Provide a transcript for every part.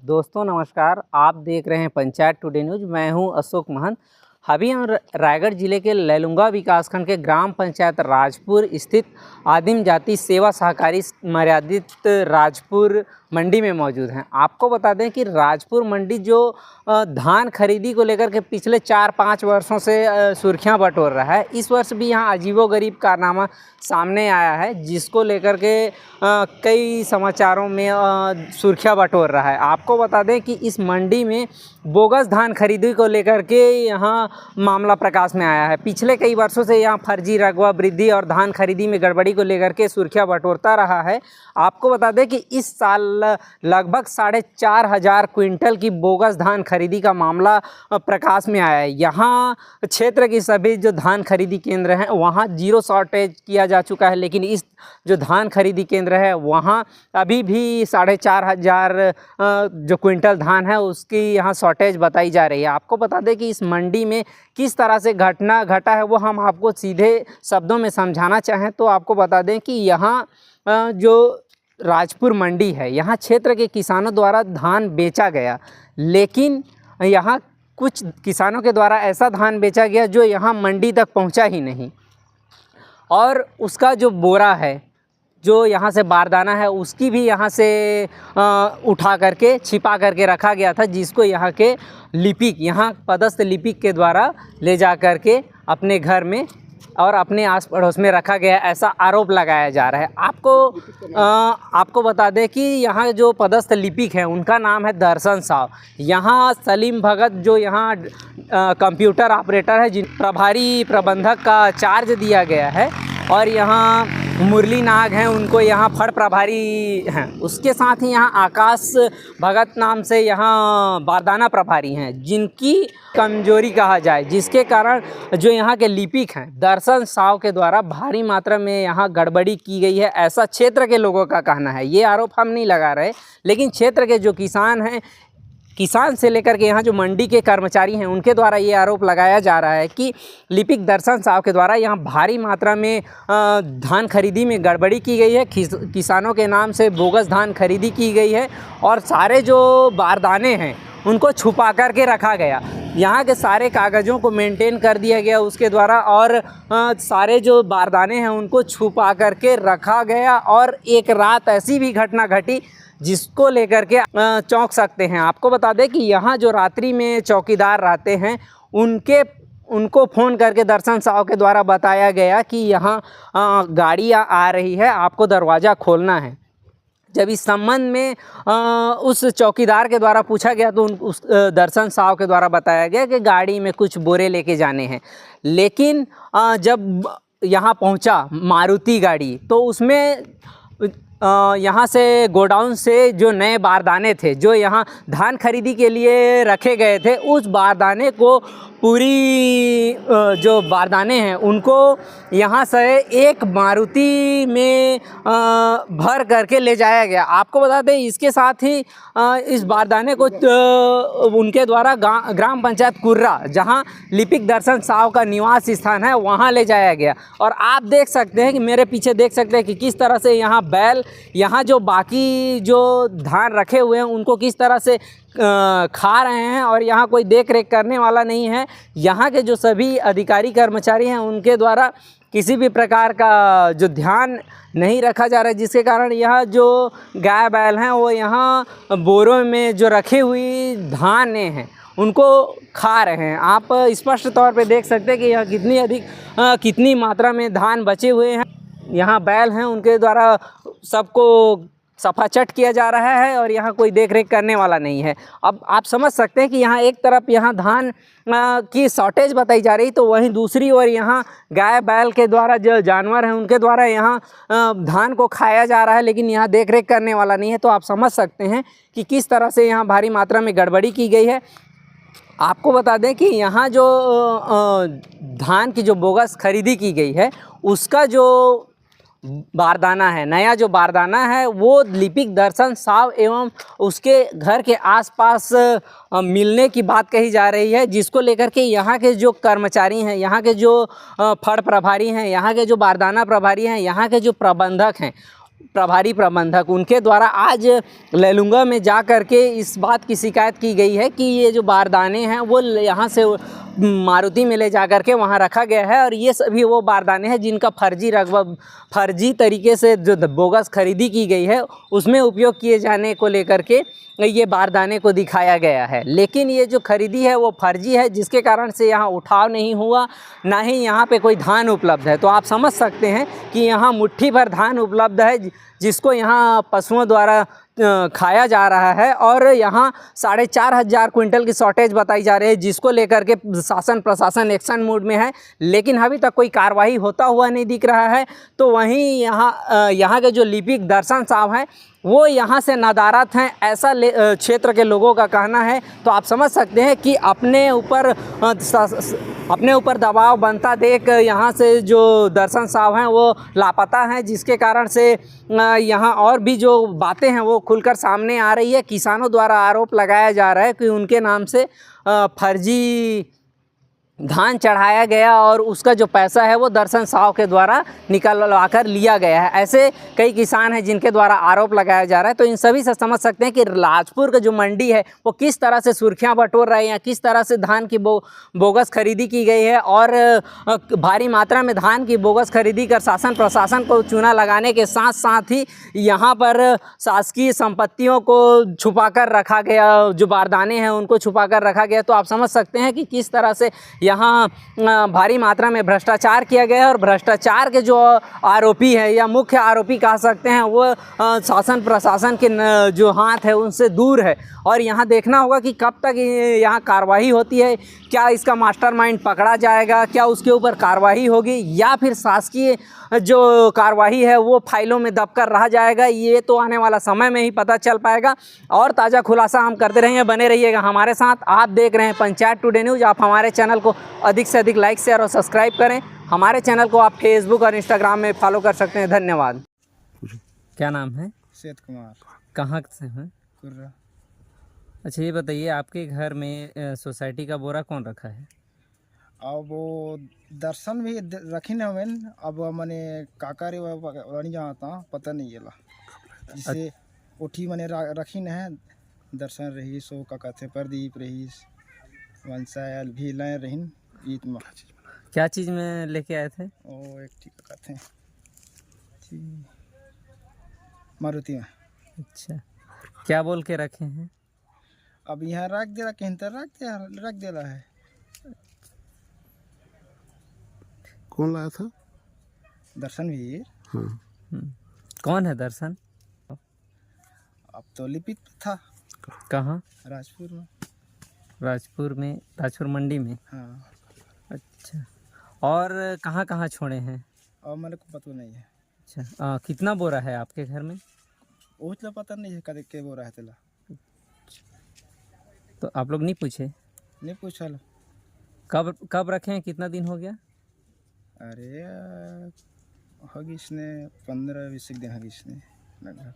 दोस्तों नमस्कार, आप देख रहे हैं पंचायत टुडे न्यूज़। मैं हूं अशोक महंत। अभी हम रायगढ़ जिले के लैलूंगा विकासखंड के ग्राम पंचायत राजपुर स्थित आदिम जाति सेवा सहकारी मर्यादित राजपुर मंडी में मौजूद हैं। आपको बता दें कि राजपुर मंडी जो धान खरीदी को लेकर के पिछले 4-5 वर्षों से सुर्खियां बटोर रहा है। इस वर्ष भी यहां अजीबोगरीब कारनामा सामने आया है, जिसको लेकर के कई समाचारों में सुर्खियां बटोर रहा है। आपको बता दें कि इस मंडी में बोगस धान खरीदी को लेकर के यहाँ मामला प्रकाश में आया है। पिछले कई वर्षों से यहाँ फर्जी रकबा वृद्धि और धान खरीदी में गड़बड़ी को लेकर के सुर्खियां बटोरता रहा है। आपको बता दें कि इस साल लगभग 4,500 क्विंटल की बोगस धान खरीदी का मामला प्रकाश में आया है। यहाँ क्षेत्र की सभी जो धान खरीदी केंद्र हैं वहाँ जीरो शॉर्टेज किया जा चुका है, लेकिन इस जो धान खरीदी केंद्र है वहाँ अभी भी 4,500 जो क्विंटल धान है उसकी यहाँ शॉर्टेज बताई जा रही है। आपको बता दें कि इस मंडी में किस तरह से घटना घटा है वो हम आपको सीधे शब्दों में समझाना चाहें तो आपको बता दें कि यहाँ जो राजपुर मंडी है, यहाँ क्षेत्र के किसानों द्वारा धान बेचा गया, लेकिन यहाँ कुछ किसानों के द्वारा ऐसा धान बेचा गया जो यहाँ मंडी तक पहुँचा ही नहीं, और उसका जो बोरा है, जो यहाँ से बारदाना है, उसकी भी यहाँ से उठा करके छिपा करके रखा गया था, जिसको यहाँ के लिपिक, यहाँ पदस्थ लिपिक के द्वारा ले जा करके अपने घर में और अपने आस पड़ोस में रखा गया, ऐसा आरोप लगाया जा रहा है। आपको बता दें कि यहाँ जो पदस्थ लिपिक हैं उनका नाम है दर्शन साव। यहाँ सलीम भगत जो यहाँ कंप्यूटर ऑपरेटर है, जिन प्रभारी प्रबंधक का चार्ज दिया गया है, और यहाँ मुरली नाग हैं, उनको यहाँ फड़ प्रभारी हैं। उसके साथ ही यहाँ आकाश भगत नाम से यहाँ बारदाना प्रभारी हैं, जिनकी कमजोरी कहा जाए, जिसके कारण जो यहाँ के लिपिक हैं दर्शन साव के द्वारा भारी मात्रा में यहाँ गड़बड़ी की गई है, ऐसा क्षेत्र के लोगों का कहना है। ये आरोप हम नहीं लगा रहे, लेकिन क्षेत्र के जो किसान हैं, किसान से लेकर के यहाँ जो मंडी के कर्मचारी हैं, उनके द्वारा ये आरोप लगाया जा रहा है कि लिपिक दर्शन साव के द्वारा यहाँ भारी मात्रा में धान खरीदी में गड़बड़ी की गई है, किसानों के नाम से बोगस धान खरीदी की गई है, और सारे जो बारदाने हैं उनको छुपा करके रखा गया। यहाँ के सारे कागज़ों को मेंटेन कर दिया गया उसके द्वारा, और सारे जो बारदाने हैं उनको छुपा करके रखा गया, और एक रात ऐसी भी घटना घटी जिसको लेकर के चौंक सकते हैं। आपको बता दें कि यहाँ जो रात्रि में चौकीदार रहते हैं उनको फ़ोन करके दर्शन साव के द्वारा बताया गया कि यहाँ गाड़ियाँ आ रही है, आपको दरवाज़ा खोलना है। जब इस संबंध में उस चौकीदार के द्वारा पूछा गया तो उस दर्शन साव के द्वारा बताया गया कि गाड़ी में कुछ बोरे लेके जाने हैं, लेकिन जब यहाँ पहुँचा मारुति गाड़ी तो उसमें यहाँ से गोडाउन से जो नए बारदाने थे जो यहाँ धान खरीदी के लिए रखे गए थे, उस बारदाने को पूरी जो बारदाने हैं उनको यहाँ से एक मारुति में भर करके ले जाया गया। आपको बता दें इसके साथ ही इस बारदाने को उनके द्वारा ग्राम पंचायत कुर्रा, जहाँ लिपिक दर्शन साव का निवास स्थान है, वहाँ ले जाया गया। और आप देख सकते हैं कि मेरे पीछे देख सकते हैं कि किस तरह से यहाँ बैल, यहाँ जो बाकी जो धान रखे हुए हैं उनको किस तरह से खा रहे हैं, और यहाँ कोई देख रेख करने वाला नहीं है। यहाँ के जो सभी अधिकारी कर्मचारी हैं उनके द्वारा किसी भी प्रकार का जो ध्यान नहीं रखा जा रहा है, जिसके कारण यह जो गाय बैल हैं वो यहाँ बोरों में जो रखी हुई धाने हैं उनको खा रहे हैं। आप स्पष्ट तौर पे देख सकते हैं कि यहाँ कितनी मात्रा में धान बचे हुए हैं। यहाँ बैल हैं उनके द्वारा सबको सफाचट किया जा रहा है, और यहाँ कोई देख रेख करने वाला नहीं है। अब आप समझ सकते हैं कि यहाँ एक तरफ यहाँ धान की शॉर्टेज बताई जा रही, तो वहीं दूसरी ओर यहाँ गाय बैल के द्वारा जो जानवर हैं उनके द्वारा यहाँ धान को खाया जा रहा है, लेकिन यहाँ देख रेख करने वाला नहीं है। तो आप समझ सकते हैं कि किस तरह से यहाँ भारी मात्रा में गड़बड़ी की गई है। आपको बता दें कि यहाँ जो धान की जो बोगस खरीदी की गई है उसका जो बारदाना है, नया जो बारदाना है, वो लिपिक दर्शन साव एवं उसके घर के आसपास मिलने की बात कही जा रही है, जिसको लेकर के यहाँ के जो कर्मचारी हैं, यहाँ के जो फड़ प्रभारी हैं, यहाँ के जो बारदाना प्रभारी हैं, यहाँ के जो प्रबंधक हैं, प्रभारी प्रबंधक, उनके द्वारा आज लैलूंगा में जा कर के इस बात की शिकायत की गई है कि ये जो बारदाने हैं वो यहाँ से मारुति में ले जा कर के वहाँ रखा गया है और ये सभी वो बारदाने हैं जिनका फर्जी तरीके से जो बोगस खरीदी की गई है उसमें उपयोग किए जाने को लेकर के ये बारदाने को दिखाया गया है। लेकिन ये जो खरीदी है वो फर्जी है, जिसके कारण से यहाँ उठाव नहीं हुआ, ना ही यहाँ पे कोई धान उपलब्ध है। तो आप समझ सकते हैं कि यहाँ मुट्ठी भर धान उपलब्ध है जिसको यहाँ पशुओं द्वारा खाया जा रहा है और यहाँ 4,500 क्विंटल की शॉर्टेज बताई जा रही है, जिसको लेकर के शासन प्रशासन एक्शन मोड में है, लेकिन अभी तक कोई कार्रवाई होता हुआ नहीं दिख रहा है। तो वहीं यहाँ के जो लिपिक दर्शन साहब हैं वो यहाँ से नदारत हैं, ऐसा क्षेत्र के लोगों का कहना है। तो आप समझ सकते हैं कि अपने ऊपर दबाव बनता देख यहाँ से जो दर्शन साहब हैं वो लापता हैं, जिसके कारण से यहाँ और भी जो बातें हैं वो खुलकर सामने आ रही है। किसानों द्वारा आरोप लगाया जा रहा है कि उनके नाम से फर्जी धान चढ़ाया गया और उसका जो पैसा है वो दर्शन साहब के द्वारा निकलवा कर लिया गया है। ऐसे कई किसान हैं जिनके द्वारा आरोप लगाया जा रहा है। तो इन सभी से समझ सकते हैं कि राजपुर का जो मंडी है वो किस तरह से सुर्खियां बटोर रहे हैं, किस तरह से धान की बोगस खरीदी की गई है और भारी मात्रा में धान की बोगस खरीदी कर शासन प्रशासन को चूना लगाने के साथ साथ ही यहाँ पर शासकीय संपत्तियों को छुपा कर रखा गया, जो बारदाने हैं उनको छुपा कर रखा गया। तो आप समझ सकते हैं कि किस तरह से यहाँ भारी मात्रा में भ्रष्टाचार किया गया है और भ्रष्टाचार के जो आरोपी हैं या मुख्य आरोपी कह सकते हैं वो शासन प्रशासन के जो हाथ है उनसे दूर है। और यहाँ देखना होगा कि कब तक यहाँ कार्रवाई होती है, क्या इसका मास्टरमाइंड पकड़ा जाएगा, क्या उसके ऊपर कार्रवाई होगी या फिर शासकीय जो कार्रवाई है वो फाइलों में दबकर रह जाएगा। ये तो आने वाला समय में ही पता चल पाएगा। और ताज़ा खुलासा हम करते रहेंगे, बने रहिएगा हमारे साथ। आप देख रहे हैं पंचायत टुडे न्यूज़। आप हमारे चैनल को अधिक से अधिक लाइक शेयर और सब्सक्राइब करें। हमारे चैनल को आप फेसबुक और इंस्टाग्राम में फॉलो कर सकते हैं। धन्यवाद। क्या नाम है? सेठ कुमार। कहाँ से हैं? कुर्रा। अच्छा, ये बताइए आपके घर में सोसाइटी का बोरा कौन रखा है? अब वो दर्शन भी रखी न हमें, अब मैंने काका रे वाणी जहाँ था पता नहीं येला जिसे उठी मैंने रखी न है। दर्शन रही सो काका थे, प्रदीप रही वंशायल भी लाए रहीन ईद में। क्या चीज़ में लेके आए थे? ओ एक ठीक काका थे मारुति में। अच्छा, क्या बोल के रखे हैं? अब यहाँ रख दिया, कहीं तो रख दिया है। कौन लाया था? दर्शन भी। हाँ। कौन है दर्शन? अब तो लिपिक था। कहाँ? राजपुर में। राजपुर मंडी में। हाँ। अच्छा, और कहाँ छोड़े हैं? और मेरे को पता नहीं है। अच्छा, कितना बोरा है आपके घर में? वो तो पता नहीं है कद के बोरा है तेला। तो आप लोग नहीं पूछे? नहीं पूछा लो। कब रखे हैं, कितना दिन हो गया? अरे होगी इसने 15-20 दिन होगी इसने लगभग।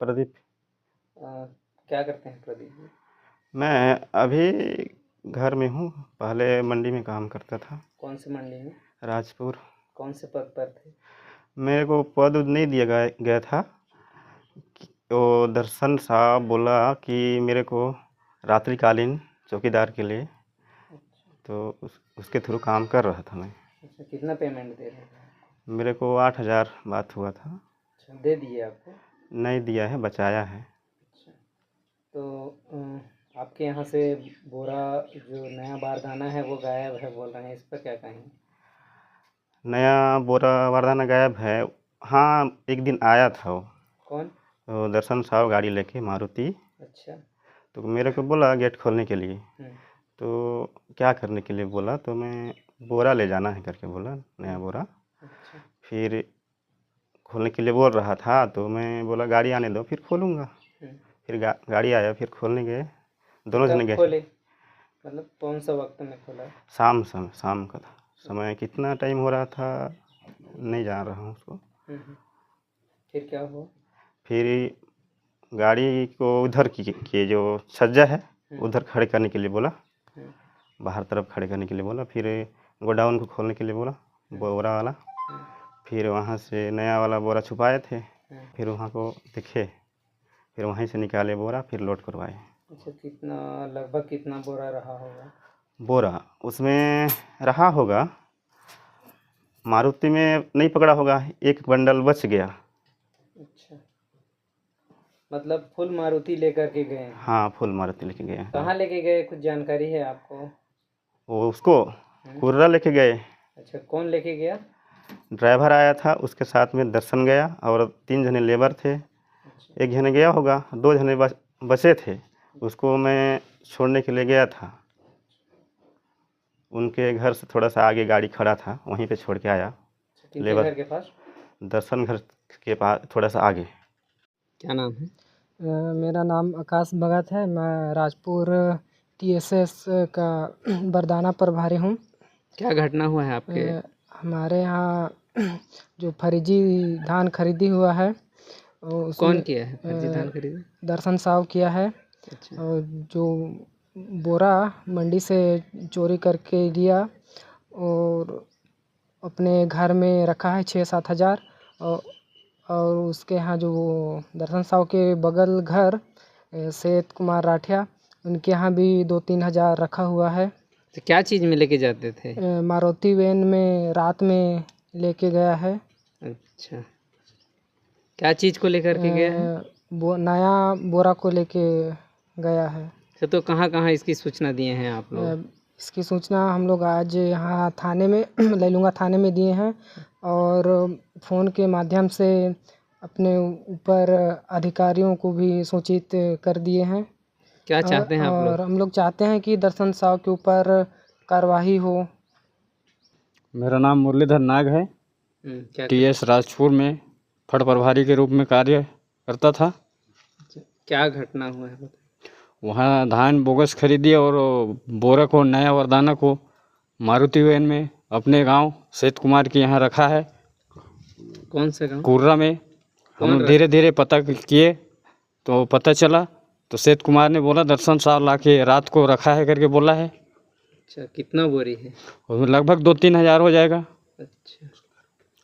प्रदीप। क्या करते हैं प्रदीप? मैं अभी घर में हूँ, पहले मंडी में काम करता था। कौन सी मंडी में? राजपुर। कौन से पद पर थे? मेरे को पद नहीं दिया गया था। तो दर्शन साहब बोला कि मेरे को रात्रिकालीन चौकीदार के लिए, तो उसके थ्रू काम कर रहा था मैं। अच्छा, कितना पेमेंट दे रहे हैं? मेरे को 8,000 बात हुआ था। अच्छा, दे दिए आपको? नहीं दिया है, बचाया है। अच्छा, तो आपके यहाँ से बोरा जो नया बारदाना है वो गायब है बोल रहे हैं, इस पर क्या कहेंगे? नया बोरा बारदाना गायब है? हाँ, एक दिन आया था वो। कौन? तो दर्शन साहब गाड़ी लेके मारुति। अच्छा। तो मेरे को बोला गेट खोलने के लिए। तो क्या करने के लिए बोला, तो मैं बोरा ले जाना है करके बोला, नया बोरा। अच्छा। फिर खोलने के लिए बोल रहा था, तो मैं बोला गाड़ी आने दो फिर खोलूँगा। फिर गाड़ी आया, फिर खोलने गए, दोनों जने गए। खोले मतलब कौन सा वक्त में खोला? शाम का था समय। कितना टाइम हो रहा था नहीं जान रहा हूँ उसको। फिर क्या हुआ? फिर गाड़ी को उधर की जो छज्जा है उधर खड़े करने के लिए बोला, बाहर तरफ खड़े करने के लिए बोला। फिर गोडाउन को खोलने के लिए बोला, बोरा वाला। फिर वहाँ से नया वाला बोरा छुपाए थे, फिर वहाँ को दिखे, फिर वहीं से निकाले बोरा, फिर लोड करवाए। अच्छा, कितना लगभग कितना बोरा रहा होगा? बोरा उसमें रहा होगा, मारुति में नहीं पकड़ा होगा, एक बंडल बच गया। अच्छा, मतलब फुल मारुति लेकर के गए हैं? हाँ, फुल मारुति लेके गए। कहाँ लेके गए, कुछ जानकारी है आपको? वो उसको कुर्रा लेके गए। अच्छा, कौन लेके गया? ड्राइवर आया था, उसके साथ में दर्शन गया और 3 जने लेबर थे। एक जने गया होगा, 2 जने बचे थे, उसको मैं छोड़ने के लिए गया था। उनके घर से थोड़ा सा आगे गाड़ी खड़ा था, वहीं पे छोड़ के आया। किनके लेबर घर के पास? दर्शन घर के पास थोड़ा सा आगे। क्या नाम है? मेरा नाम आकाश भगत है। मैं राजपुर TSS का बरदाना प्रभारी हूँ। क्या घटना हुआ है आपके? हमारे यहाँ जो फर्जी धान खरीदी हुआ है, उसमें कौन किया है फर्जी धान खरीदी? दर्शन साहब किया है। अच्छा, और जो बोरा मंडी से चोरी करके लिया और अपने घर में रखा है 6-7 हज़ार। और उसके यहाँ जो वो दर्शन साहु के बगल घर सेठ कुमार राठिया, उनके यहाँ भी 2-3 हज़ार रखा हुआ है। तो क्या चीज़ में लेके जाते थे? मारुति वैन में रात में लेके गया है। अच्छा, क्या चीज़ को लेकर के गया है? नया बोरा को लेके गया है। तो कहाँ कहाँ इसकी सूचना दिए हैं आप लोग? इसकी सूचना हम लोग आज यहाँ थाने में लैलूंगा थाने में दिए हैं और फ़ोन के माध्यम से अपने ऊपर अधिकारियों को भी सूचित कर दिए हैं। क्या चाहते हैं आप और लोग? हम लोग चाहते हैं कि दर्शन साहु के ऊपर कार्रवाई हो। मेरा नाम मुरलीधर नाग है। क्या TS राजपुर में फड़ प्रभारी के रूप में कार्य करता था। क्या घटना हुआ है बताइए? वहाँ धान बोगस खरीदी और बोरा को, नया वरदाना को मारुति वैन में अपने गांव सेठ कुमार के यहाँ रखा है, कौन से गाँव? कुर्रा में। हम धीरे धीरे पता किए तो पता चला, तो सेठ कुमार ने बोला दर्शन साहब ला के रात को रखा है करके बोला है। अच्छा, कितना बोरी है? उसमें लगभग 2-3 हज़ार हो जाएगा। अच्छा,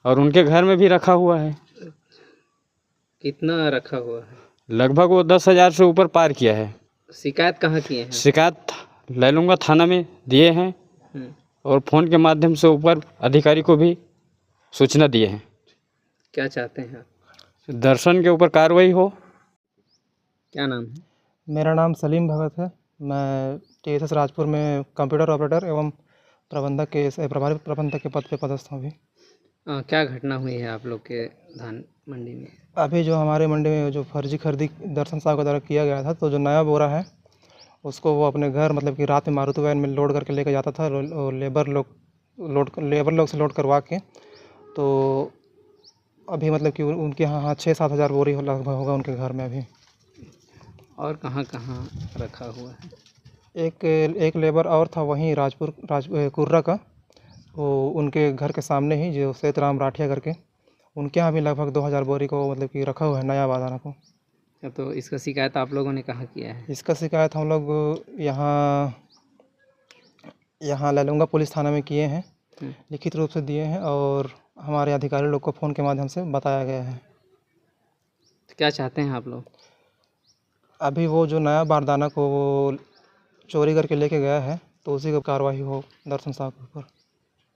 और उनके घर में भी रखा हुआ है। कितना रखा हुआ है? लगभग वो 10 हज़ार से ऊपर पार किया है। शिकायत कहाँ किए हैं? शिकायत लैलूंगा थाना में दिए हैं हम्म, और फ़ोन के माध्यम से ऊपर अधिकारी को भी सूचना दिए हैं। क्या चाहते हैं आप? दर्शन के ऊपर कार्रवाई हो। क्या नाम है? मेरा नाम सलीम भगत है। मैं TSS राजपुर में कंप्यूटर ऑपरेटर एवं प्रबंधक के प्रभारी प्रबंधक के पद पे पदस्थ हूँ अभी। क्या घटना हुई है आप लोग के धान मंडी में? अभी जो हमारे मंडी में जो फर्जी खरीदी दर्शन साहब के द्वारा किया गया था, तो जो नया बोरा है उसको वो अपने घर मतलब कि रात में मारुति वैन में लोड करके लेके जाता था। और लेबर लोग से लोड करवा के, तो अभी मतलब कि उनके यहाँ 6-7 हज़ार बोरी लगभग होगा उनके घर में अभी। और कहाँ कहाँ रखा हुआ है? एक लेबर और था वहीं कुर्रा का, वो उनके घर के सामने ही जो सेठ राम राठिया करके, उनके यहाँ भी लगभग 2,000 बोरी को मतलब कि रखा हुआ है नया बादाना को। तो इसका शिकायत आप लोगों ने कहाँ किया है? इसका शिकायत हम लोग यहाँ लैलूंगा पुलिस थाना में किए हैं, लिखित रूप से दिए हैं और हमारे अधिकारी लोग को फ़ोन के माध्यम से बताया गया है। तो क्या चाहते हैं आप लोग? अभी वो जो नया बारदाना को वो चोरी करके लेके गया है, तो उसी की कार्रवाई हो दर्शन साहब के ऊपर।